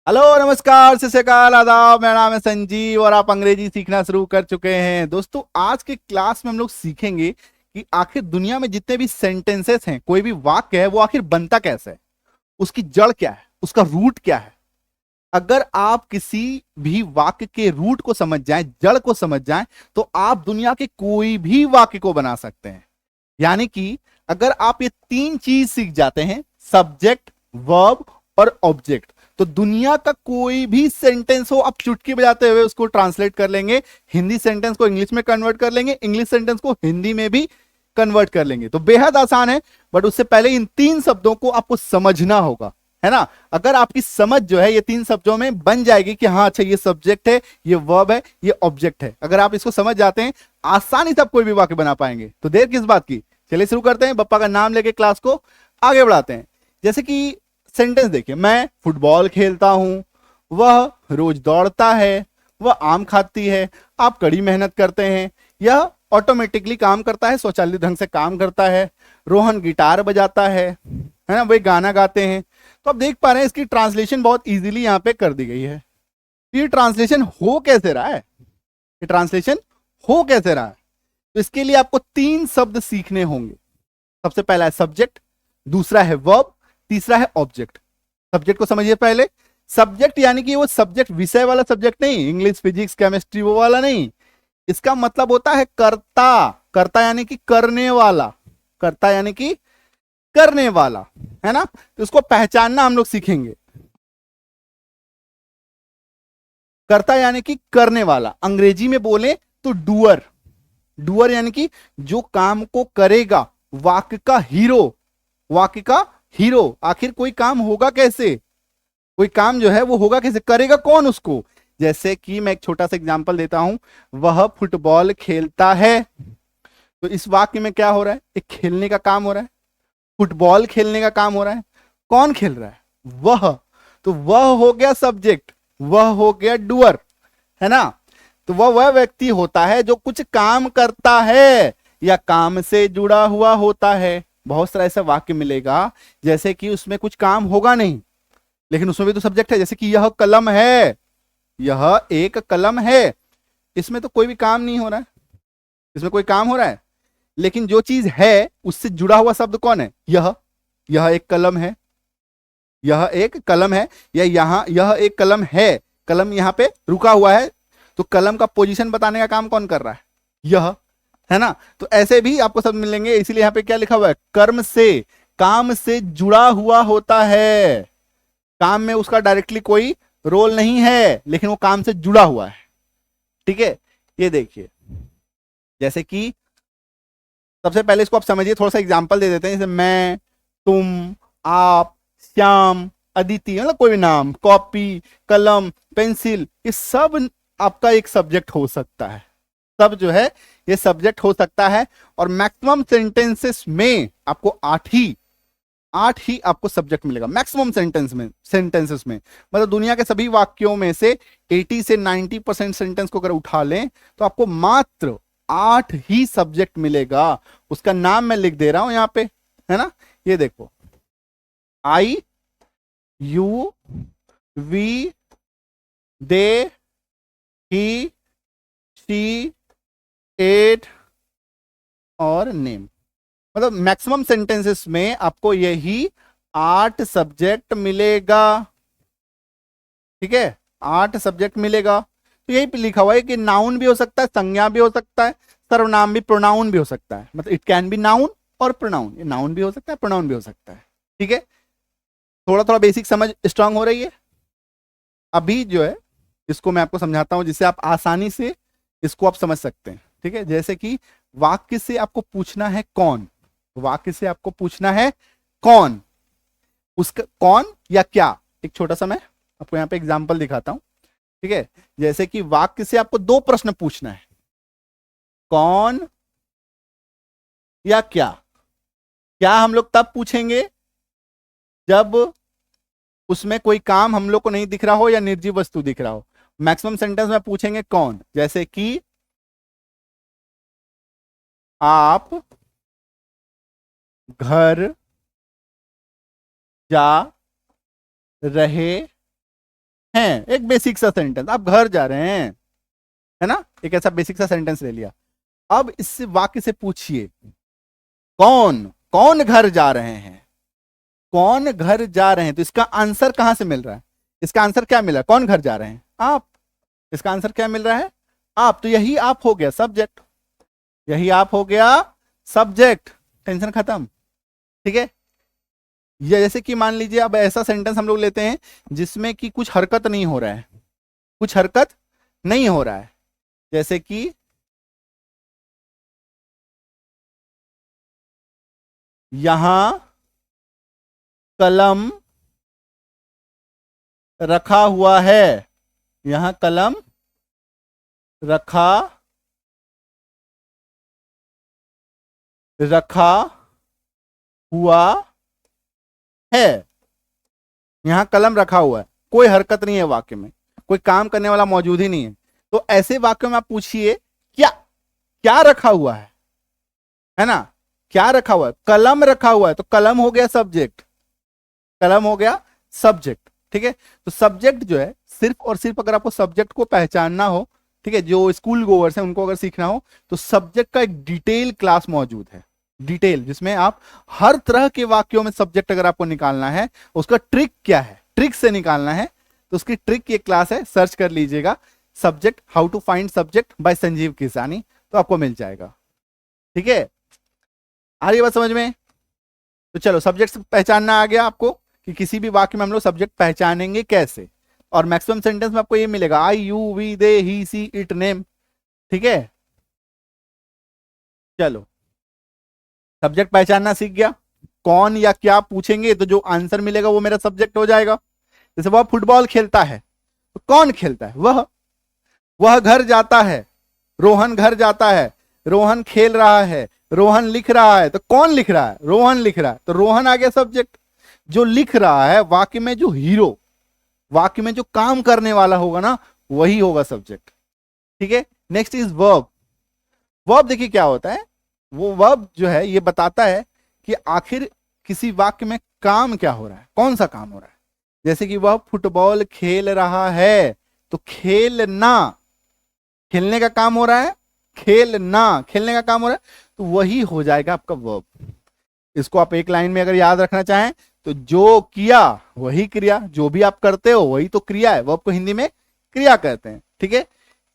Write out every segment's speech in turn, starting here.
Hello, नमस्कार, सत श्री अकाल, आदाब। मेरा नाम है संजीव और आप अंग्रेजी सीखना शुरू कर चुके हैं। दोस्तों, आज के क्लास में हम लोग सीखेंगे कि आखिर दुनिया में जितने भी सेंटेंसेस हैं, कोई भी वाक्य है, वो आखिर बनता कैसे है, उसकी जड़ क्या है, उसका रूट क्या है। अगर आप किसी भी वाक्य के रूट को समझ जाएं, जड़ को समझ जाएं, तो आप दुनिया के कोई भी वाक्य को बना सकते हैं। यानी कि अगर आप ये तीन चीज सीख जाते हैं, सब्जेक्ट, वर्ब और ऑब्जेक्ट, तो दुनिया का कोई भी सेंटेंस हो, आप चुटकी बजाते हुए उसको ट्रांसलेट कर लेंगे। हिंदी सेंटेंस को इंग्लिश में कन्वर्ट कर लेंगे, इंग्लिश सेंटेंस को हिंदी में भी कन्वर्ट कर लेंगे। तो बेहद आसान है, बट उससे पहले इन तीन शब्दों को आपको समझना होगा, है ना। अगर आपकी समझ जो है ये तीन शब्दों में बन जाएगी कि हाँ अच्छा ये सब्जेक्ट है, ये वर्ब है, ये ऑब्जेक्ट है, अगर आप इसको समझ जाते हैं, आसानी से आप कोई भी वाक्य बना पाएंगे। तो देर किस बात की, चलिए शुरू करते हैं। बप्पा का नाम लेके क्लास को आगे बढ़ाते हैं। जैसे कि सेंटेंस देखिए, मैं फुटबॉल खेलता हूं, वह रोज दौड़ता है, वह आम खाती है, आप कड़ी मेहनत करते हैं, यह ऑटोमेटिकली काम करता है, स्वचालित ढंग से काम करता है, रोहन गिटार बजाता है ना, वे गाना गाते हैं। तो आप देख पा रहे हैं इसकी ट्रांसलेशन बहुत इजीली यहाँ पे कर दी गई है। ये ट्रांसलेशन हो कैसे रहा है, ये ट्रांसलेशन हो कैसे रहा है, तो इसके लिए आपको तीन शब्द सीखने होंगे। सबसे पहला है सब्जेक्ट, दूसरा है वर्ब, तीसरा है ऑब्जेक्ट। सब्जेक्ट को समझिए पहले। सब्जेक्ट यानी कि वो सब्जेक्ट विषय वाला सब्जेक्ट नहीं, इंग्लिश, फिजिक्स, केमिस्ट्री वो वाला नहीं। इसका मतलब होता है कर्ता। कर्ता यानी कि करने वाला, कर्ता यानी कि करने वाला, है ना। तो इसको पहचानना हम लोग सीखेंगे। कर्ता यानी कि करने वाला, अंग्रेजी में बोले तो डूअर। डूअर यानी कि जो काम को करेगा, वाक्य का हीरो, वाक्य का हीरो। आखिर कोई काम होगा कैसे, कोई काम जो है वो होगा कैसे, करेगा कौन उसको। जैसे कि मैं एक छोटा सा एग्जांपल देता हूं, वह फुटबॉल खेलता है। तो इस वाक्य में क्या हो रहा है, एक खेलने का काम हो रहा है, फुटबॉल खेलने का काम हो रहा है। कौन खेल रहा है, वह। तो वह हो गया सब्जेक्ट, वह हो गया डूअर, है ना। तो वह व्यक्ति होता है जो कुछ काम करता है या काम से जुड़ा हुआ होता है। बहुत सारा ऐसा वाक्य मिलेगा जैसे कि उसमें कुछ काम होगा नहीं, लेकिन उसमें भी तो सब्जेक्ट है। जैसे कि यह कलम है, यह एक कलम है, इसमें तो कोई भी काम नहीं हो रहा है, इसमें कोई काम हो रहा है, लेकिन जो चीज है उससे जुड़ा हुआ शब्द कौन है, यह एक कलम है, यह एक कलम है, या यहां यह एक कलम है, कलम यहां पे रुका हुआ है। तो कलम का पोजीशन बताने का काम कौन कर रहा है, यह, है ना। तो ऐसे भी आपको शब्द मिलेंगे, इसीलिए यहां पे क्या लिखा हुआ है, कर्म से, काम से जुड़ा हुआ होता है। काम में उसका डायरेक्टली कोई रोल नहीं है, लेकिन वो काम से जुड़ा हुआ है। ठीक है, ये देखिए, जैसे कि सबसे पहले इसको आप समझिए, थोड़ा सा एग्जांपल दे देते हैं। जैसे मैं, तुम, आप, श्याम, अदिति, मतलब कोई भी नाम, कॉपी, कलम, पेंसिल, ये सब आपका एक सब्जेक्ट हो सकता है। सब जो है ये सब्जेक्ट हो सकता है। और मैक्सिमम सेंटेंसेस में आपको आठ ही आपको सब्जेक्ट मिलेगा मैक्सिमम सेंटेंसेस में। मतलब दुनिया के सभी वाक्यों में से 80 से 90% सेंटेंस को अगर उठा लें तो आपको मात्र 8 ही सब्जेक्ट मिलेगा। उसका नाम मैं लिख दे रहा हूं यहां पे, है ना। ये देखो, I, you, we, they, he, she, it और नेम। मतलब मैक्सिमम सेंटेंसेस में आपको यही 8 सब्जेक्ट मिलेगा। ठीक है, 8 सब्जेक्ट मिलेगा। तो यही पे लिखा हुआ है कि नाउन भी हो सकता है, संज्ञा भी हो सकता है, सर्वनाम भी, प्रोनाउन भी हो सकता है। मतलब इट कैन बी नाउन और प्रोनाउन, ये नाउन भी हो सकता है, प्रोनाउन भी हो सकता है। ठीक है, थोड़ा थोड़ा बेसिक समझ स्ट्रांग हो रही है। अभी जो है इसको मैं आपको समझाता हूं जिससे आप आसानी से इसको आप समझ सकते हैं। ठीक है, जैसे कि वाक्य से आपको पूछना है कौन, वाक्य से आपको पूछना है कौन, उसका कौन या क्या। एक छोटा सा मैं आपको यहाँ पे एग्जाम्पल दिखाता हूं। ठीक है, जैसे कि वाक्य से आपको 2 प्रश्न पूछना है, कौन या क्या। क्या हम लोग तब पूछेंगे जब उसमें कोई काम हम लोग को नहीं दिख रहा हो या निर्जीव वस्तु दिख रहा हो। मैक्सिमम सेंटेंस में पूछेंगे कौन, जैसे कि आप घर जा रहे हैं, एक बेसिक सा सेंटेंस, आप घर जा रहे हैं, है ना, एक ऐसा बेसिक सा सेंटेंस ले लिया। अब इस वाक्य से पूछिए कौन कौन घर जा रहे हैं, कौन घर जा रहे हैं, तो इसका आंसर कहां से मिल रहा है, इसका आंसर क्या मिला, कौन घर जा रहे हैं, आप, इसका आंसर क्या मिल रहा है, आप, तो यही आप हो गया सब्जेक्ट, यही आप हो गया सब्जेक्ट, टेंशन खत्म। ठीक है, ये जैसे कि मान लीजिए अब ऐसा सेंटेंस हम लोग लेते हैं जिसमें कि कुछ हरकत नहीं हो रहा है, कुछ हरकत नहीं हो रहा है, जैसे कि यहां कलम रखा हुआ है, यहां कलम रखा रखा हुआ है, यहां कलम रखा हुआ है, कोई हरकत नहीं है वाक्य में, कोई काम करने वाला मौजूद ही नहीं है, तो ऐसे वाक्य में आप पूछिए क्या क्या रखा हुआ है ना, क्या रखा हुआ है, कलम रखा हुआ है, तो कलम हो गया सब्जेक्ट, कलम हो गया सब्जेक्ट। ठीक है, तो सब्जेक्ट जो है सिर्फ और सिर्फ अगर आपको सब्जेक्ट को पहचानना हो, ठीक है, जो स्कूल गोवर्स हैं उनको अगर सीखना हो, तो सब्जेक्ट का एक डिटेल क्लास मौजूद है, डिटेल, जिसमें आप हर तरह के वाक्यों में सब्जेक्ट अगर आपको निकालना है, उसका ट्रिक क्या है, ट्रिक से निकालना है, तो उसकी ट्रिक की एक क्लास है, सर्च कर लीजिएगा, subject, how to find subject by Sanjeev Kisani, तो आपको मिल जाएगा। ठीक है, आ रही बात समझ में, तो चलो सब्जेक्ट पहचानना आ गया आपको कि किसी भी वाक्य में हम लोग सब्जेक्ट पहचानेंगे कैसे, और मैक्सिमम सेंटेंस में आपको ये मिलेगा I you we they he she it name. ठीक है, चलो सब्जेक्ट पहचानना सीख गया, कौन या क्या पूछेंगे तो जो आंसर मिलेगा वो मेरा सब्जेक्ट हो जाएगा। जैसे वह फुटबॉल खेलता है, तो कौन खेलता है, वह घर जाता है, रोहन घर जाता है, रोहन खेल रहा है, रोहन लिख रहा है, तो कौन लिख रहा है, रोहन लिख रहा है, तो रोहन आ गया सब्जेक्ट, जो लिख रहा है वाक्य में, जो हीरो, वाक्य में जो काम करने वाला होगा ना, वही होगा सब्जेक्ट। ठीक है, नेक्स्ट इज वर्ब। वर्ब देखिए क्या होता है, वो वर्ब जो है ये बताता है कि आखिर किसी वाक्य में काम क्या हो रहा है, कौन सा काम हो रहा है, जैसे कि वह फुटबॉल खेल रहा है, तो खेलना, खेलने का काम हो रहा है, खेलना, खेलने का काम हो रहा है, तो वही हो जाएगा आपका वर्ब। इसको आप एक लाइन में अगर याद रखना चाहें तो जो किया वही क्रिया, जो भी आप करते हो वही तो क्रिया है, वर्ब को हिंदी में क्रिया कहते हैं। ठीक है,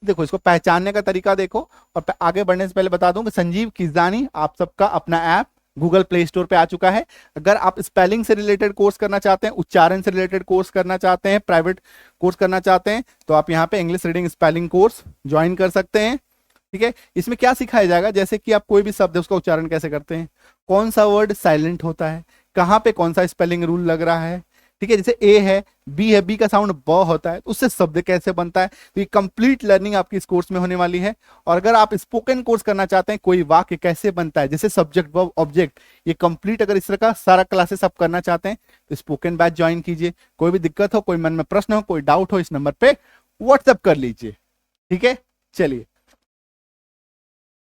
देखो इसको पहचानने का तरीका देखो, और आगे बढ़ने से पहले बता दूं कि संजीव किसानी आप सबका अपना ऐप गूगल प्ले स्टोर पे आ चुका है। अगर आप स्पेलिंग से रिलेटेड कोर्स करना चाहते हैं, उच्चारण से रिलेटेड कोर्स करना चाहते हैं, प्राइवेट कोर्स करना चाहते हैं, तो आप यहाँ पे English reading spelling course join कर सकते हैं। ठीक है, इसमें क्या सिखाया जाएगा, जैसे कि आप कोई भी शब्द है उसका उच्चारण कैसे करते हैं, कौन सा वर्ड साइलेंट होता है, कहाँ पे कौन सा स्पेलिंग रूल लग रहा है। ठीक है, जैसे ए है, बी का साउंड ब होता है, तो उससे शब्द कैसे बनता है, तो ये कंप्लीट लर्निंग आपकी इस कोर्स में होने वाली है। और अगर आप स्पोकन कोर्स करना चाहते हैं, कोई वाक्य कैसे बनता है, जैसे सब्जेक्ट वर्ब ऑब्जेक्ट, ये कंप्लीट अगर इस तरह का सारा क्लासेस आप करना चाहते हैं तो स्पोकन बैच ज्वाइन कीजिए। कोई भी दिक्कत हो, कोई मन में प्रश्न हो, कोई डाउट हो, इस नंबर पे व्हाट्सएप कर लीजिए। ठीक है, चलिए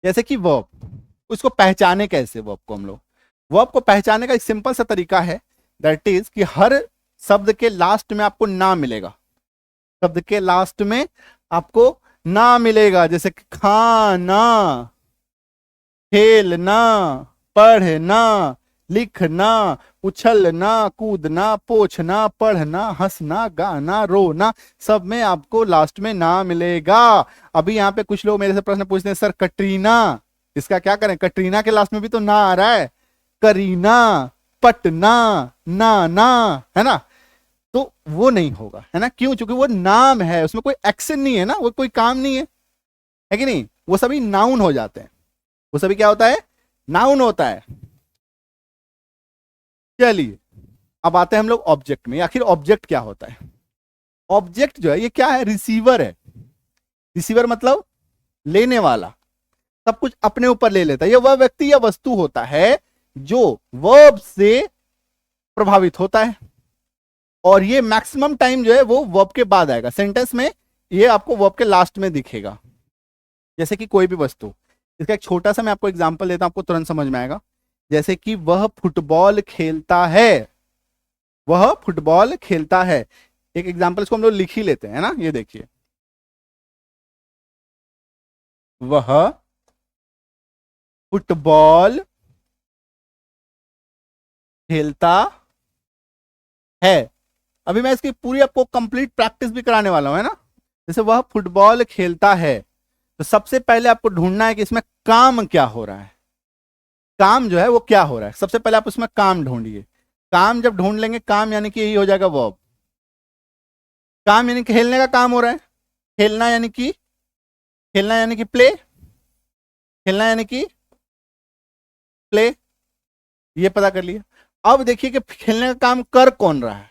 जैसे कि वर्ब, उसको पहचाने कैसे, वर्ब को हम लोग, वर्ब को पहचानने का एक सिंपल सा तरीका है, दैट इज कि हर शब्द के लास्ट में आपको ना मिलेगा, शब्द के लास्ट में आपको ना मिलेगा, जैसे खाना, खेलना, पढ़ना, लिखना, उछलना, कूदना, पोछना, पढ़ना, हंसना, गाना, रोना, सब में आपको लास्ट में ना मिलेगा। अभी यहाँ पे कुछ लोग मेरे से प्रश्न पूछते हैं, सर कटरीना, इसका क्या करें, कटरीना के लास्ट में भी तो ना आ रहा है, करीना, पटना, नाना, है ना, तो वो नहीं होगा, है ना, क्यों, क्योंकि वो नाम है, उसमें कोई एक्शन नहीं है ना, वो कोई काम नहीं है कि नहीं, वो सभी नाउन हो जाते हैं, वो सभी क्या होता है, नाउन होता है। चलिए अब आते हैं हम लोग ऑब्जेक्ट में, आखिर ऑब्जेक्ट क्या होता है। ऑब्जेक्ट जो है ये क्या है, रिसीवर है, रिसीवर मतलब लेने वाला, सब कुछ अपने ऊपर ले लेता है, ये वह व्यक्ति या वस्तु होता है जो वर्ब से प्रभावित होता है, और ये मैक्सिमम टाइम जो है वो वर्ब के बाद आएगा, सेंटेंस में ये आपको वर्ब के लास्ट में दिखेगा। जैसे कि कोई भी वस्तु, इसका एक छोटा सा मैं आपको एग्जांपल देता हूं, आपको तुरंत समझ में आएगा। जैसे कि वह फुटबॉल खेलता है, वह फुटबॉल खेलता है, एक एग्जाम्पल इसको हम लोग लिख ही लेते हैं ना, ये देखिए, वह फुटबॉल खेलता है। अभी मैं इसकी पूरी आपको कंप्लीट प्रैक्टिस भी कराने वाला हूं, है ना। जैसे वह फुटबॉल खेलता है, तो सबसे पहले आपको ढूंढना है कि इसमें काम क्या हो रहा है, काम जो है वो क्या हो रहा है। सबसे पहले आप उसमें काम ढूंढिए। काम जब ढूंढ लेंगे, काम यानी कि यही हो जाएगा वर्ब। काम यानी खेलने का काम हो रहा है, खेलना यानी कि, खेलना यानी कि प्ले, खेलना यानी कि प्ले, ये पता कर लिया। अब देखिए कि खेलने का काम कर कौन रहा है।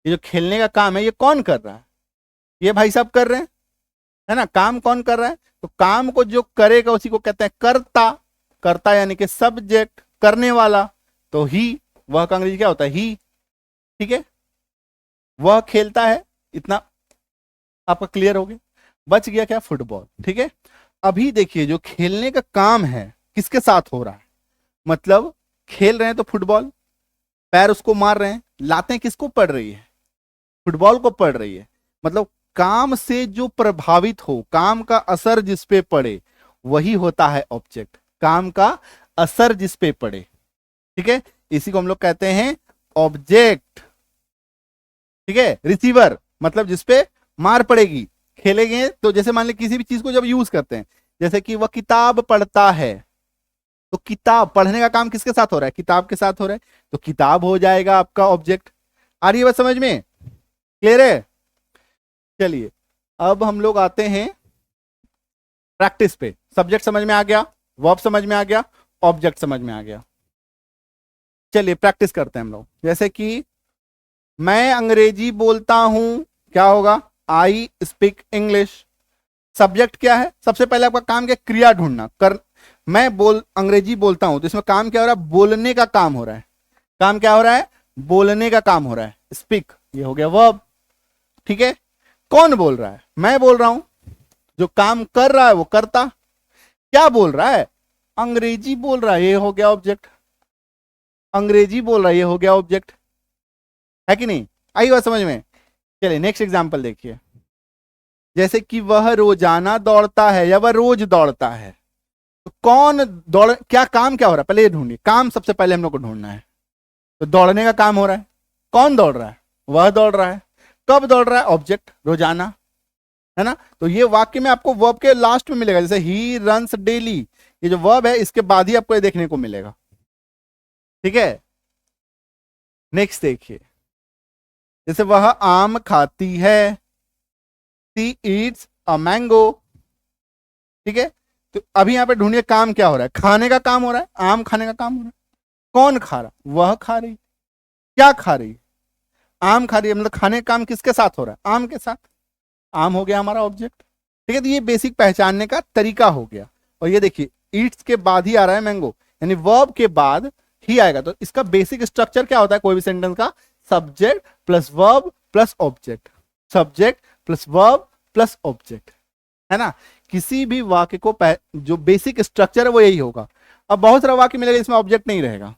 ये जो खेलने का काम है ये कौन कर रहा है, ये भाई साहब कर रहे हैं, है ना। काम कौन कर रहा है, तो काम को जो करेगा उसी को कहते हैं कर्ता। कर्ता यानी कि सब्जेक्ट, करने वाला, तो ही, वह का अंग्रेजी क्या होता है, ही। ठीक है, वह खेलता है, इतना आपका क्लियर हो गया। बच गया क्या, फुटबॉल। ठीक है, अभी देखिए जो खेलने का काम है किसके साथ हो रहा है, मतलब खेल रहे हैं तो फुटबॉल, पैर उसको मार रहे हैं, लातें किसको पड़ रही है, फुटबॉल को पड़ रही है। मतलब काम से जो प्रभावित हो, काम का असर जिस पे पड़े वही होता है ऑब्जेक्ट। काम का असर जिस पे पड़े, ठीक है, इसी को हम लोग कहते हैं ऑब्जेक्ट। ठीक है, रिसीवर मतलब जिस पे मार पड़ेगी, खेलेंगे तो जैसे मान लीजिए किसी भी चीज को जब यूज करते हैं, जैसे कि वह किताब पढ़ता है, तो किताब पढ़ने का काम किसके साथ हो रहा है, किताब के साथ हो रहा है, तो किताब हो जाएगा आपका ऑब्जेक्ट। आ रही है बात समझ में, क्लियर है। चलिए अब हम लोग आते हैं प्रैक्टिस पे। सब्जेक्ट समझ में आ गया, वर्ब समझ में आ गया, ऑब्जेक्ट समझ में आ गया। चलिए प्रैक्टिस करते हैं हम लोग। जैसे कि मैं अंग्रेजी बोलता हूं, क्या होगा, आई स्पीक इंग्लिश। सब्जेक्ट क्या है, सबसे पहले आपका काम क्या, क्रिया ढूंढना। कर, मैं अंग्रेजी बोलता हूं, तो इसमें काम क्या हो रहा है, बोलने का काम हो रहा है। काम क्या हो रहा है, बोलने का काम हो रहा है, स्पीक, ये हो गया वर्ब। ठीक है, कौन बोल रहा है, मैं बोल रहा हूं, जो काम कर रहा है वो करता। क्या बोल रहा है, अंग्रेजी बोल रहा है, ये हो गया ऑब्जेक्ट। अंग्रेजी बोल रहा है, ये हो गया ऑब्जेक्ट, है कि नहीं, आई बात समझ में। चलिए नेक्स्ट एग्जांपल देखिए। जैसे कि वह रोजाना दौड़ता है या वह रोज दौड़ता है, तो कौन दौड़, क्या काम क्या हो रहा है, पहले ये ढूंढिए। काम सबसे पहले हम लोग को ढूंढना है, तो दौड़ने का काम हो रहा है, कौन दौड़ रहा है, वह दौड़ रहा है। कब दौड़ रहा है, ऑब्जेक्ट, रोजाना, है ना। तो ये वाक्य में आपको वर्ब के लास्ट में मिलेगा, जैसे ही रन्स डेली, ये जो वर्ब है इसके बाद ही आपको ये देखने को मिलेगा। ठीक है, नेक्स्ट देखिए। जैसे वह आम खाती है, शी ईट्स अ मैंगो। ठीक है, तो अभी यहां पे ढूंढिए काम क्या हो रहा है, खाने का काम हो रहा है, आम खाने का काम हो रहा है। कौन खा रहा, वह खा रही। क्या खा रही, आम खा रही है, मतलब खाने का काम किसके साथ हो रहा है, आम के साथ। आम हो गया हमारा ऑब्जेक्ट। ठीक है, तो ये बेसिक पहचानने का तरीका हो गया। और ये देखिए ईट्स के बाद ही आ रहा है मैंगो, यानी वर्ब के बाद ही आएगा। तो इसका बेसिक स्ट्रक्चर क्या होता है कोई भी सेंटेंस का, subject plus verb plus object, subject plus verb plus object, है ना। किसी भी वाक्य को जो बेसिक स्ट्रक्चर है वो यही होगा। अब बहुत सारा वाक्य मिलेगा इसमें ऑब्जेक्ट नहीं रहेगा,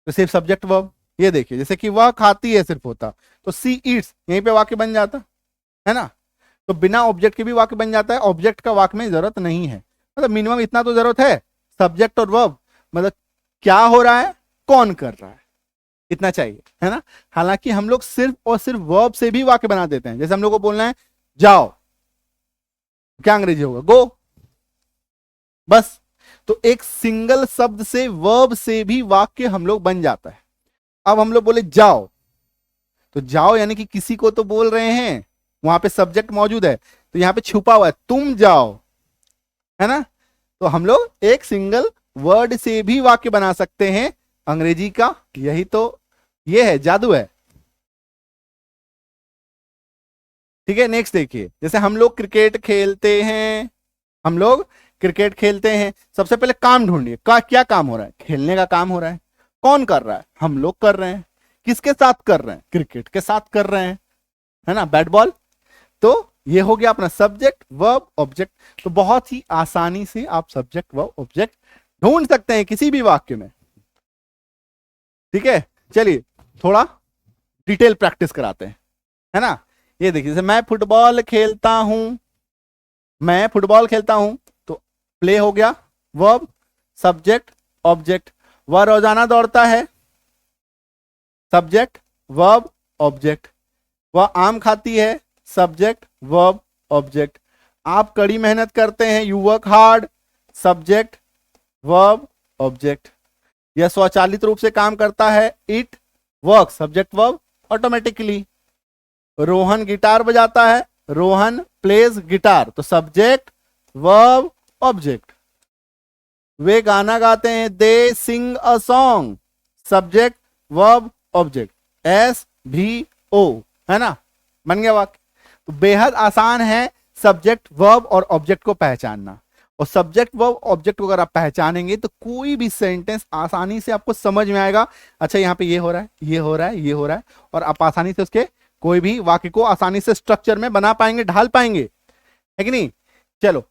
तो सिर्फ सब्जेक्ट वर्ब। ये देखिए जैसे कि वह खाती है सिर्फ होता, तो सी ईट्स यहीं पे वाक्य बन जाता, है ना। तो बिना ऑब्जेक्ट के भी वाक्य बन जाता है, ऑब्जेक्ट का वाक्य में जरूरत नहीं है। मतलब मिनिमम इतना तो जरूरत है, सब्जेक्ट और वर्ब, मतलब क्या हो रहा है, कौन कर रहा है, इतना चाहिए, है ना। हालांकि हम लोग सिर्फ और सिर्फ वर्ब से भी वाक्य बना देते हैं। जैसे हम लोग को बोलना है जाओ, क्या अंग्रेजी होगा, गो, बस। तो एक सिंगल शब्द से, वर्ब से भी वाक्य हम लोग बन जाता है। अब हम लोग बोले जाओ, तो जाओ यानी कि किसी को तो बोल रहे हैं, वहां पे सब्जेक्ट मौजूद है, तो यहां पे छुपा हुआ है तुम जाओ, है ना। तो हम लोग एक सिंगल वर्ड से भी वाक्य बना सकते हैं अंग्रेजी का, यही तो ये है, जादू है। ठीक है, नेक्स्ट देखिए। जैसे हम लोग क्रिकेट खेलते हैं, हम लोग क्रिकेट खेलते हैं, सबसे पहले काम ढूंढिए, क्या काम हो रहा है, खेलने का काम हो रहा है। कौन कर रहा है, हम लोग कर रहे हैं। किसके साथ कर रहे हैं, क्रिकेट के साथ कर रहे हैं, है ना, बैट बॉल। तो ये हो गया अपना सब्जेक्ट वर्ब ऑब्जेक्ट। तो बहुत ही आसानी से आप सब्जेक्ट वर्ब ऑब्जेक्ट ढूंढ सकते हैं किसी भी वाक्य में। ठीक है, चलिए थोड़ा डिटेल प्रैक्टिस कराते हैं। है ना। ये देखिए जैसे मैं फुटबॉल खेलता हूं, मैं फुटबॉल खेलता हूं, तो प्ले हो गया, वर्ब, सब्जेक्ट, ऑब्जेक्ट। वह रोजाना दौड़ता है, सब्जेक्ट, वर्ब, ऑब्जेक्ट। वह आम खाती है, सब्जेक्ट, वर्ब, ऑब्जेक्ट। आप कड़ी मेहनत करते हैं, you work hard, subject, verb, object. यह स्वचालित रूप से काम करता है, it work, subject, verb, automatically. Rohan guitar बजाता है, रोहन प्लेज गिटार, तो सब्जेक्ट, वर्ब, ऑब्जेक्ट। वे गाना गाते हैं, they sing a song, subject, verb, object. S भी ओ, है ना, बन गया वाक्य। तो बेहद आसान है सब्जेक्ट, वर्ब और ऑब्जेक्ट को पहचानना। और सब्जेक्ट, वर्ब, ऑब्जेक्ट को अगर आप पहचानेंगे तो कोई भी सेंटेंस आसानी से आपको समझ में आएगा। अच्छा यहाँ पे ये हो रहा है, ये हो रहा है, ये हो रहा है, और आप आसानी से उसके कोई भी वाक्य को आसानी से स्ट्रक्चर में बना पाएंगे, ढाल पाएंगे, है कि नहीं। चलो,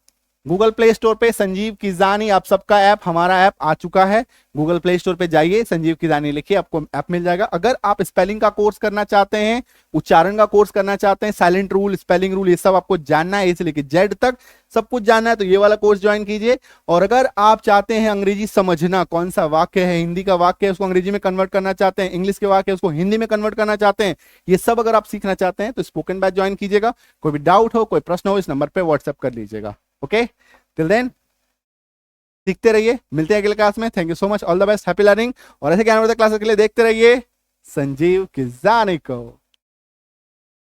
गूगल प्ले स्टोर पे संजीव किजानी आप सबका ऐप, हमारा ऐप आ चुका है। गूगल प्ले स्टोर पे जाइए, संजीव किजानी लिखिए, आपको ऐप मिल जाएगा। अगर आप स्पेलिंग का कोर्स करना चाहते हैं, उच्चारण का कोर्स करना चाहते हैं, साइलेंट रूल, स्पेलिंग रूल, ये सब आपको जानना है, ए से लेके जेड तक सब कुछ जानना है, तो ये वाला कोर्स ज्वाइन कीजिए। और अगर आप चाहते हैं अंग्रेजी समझना, कौन सा वाक्य है, हिंदी का वाक्य है उसको अंग्रेजी में कन्वर्ट करना चाहते हैं, इंग्लिश के वाक्य है उसको हिंदी में कन्वर्ट करना चाहते हैं, ये सब अगर आप सीखना चाहते हैं तो स्पोकन बैच ज्वाइन कीजिएगा। कोई भी डाउट हो, कोई प्रश्न हो, इस नंबर पर व्हाट्सएप कर लीजिएगा। ओके, टिल देन सीखते रहिए, मिलते हैं अगले क्लास में। Thank you so much, all the best, happy learning. और ऐसे ज्ञान क्लासेस के लिए देखते रहिए संजीव किजानी को।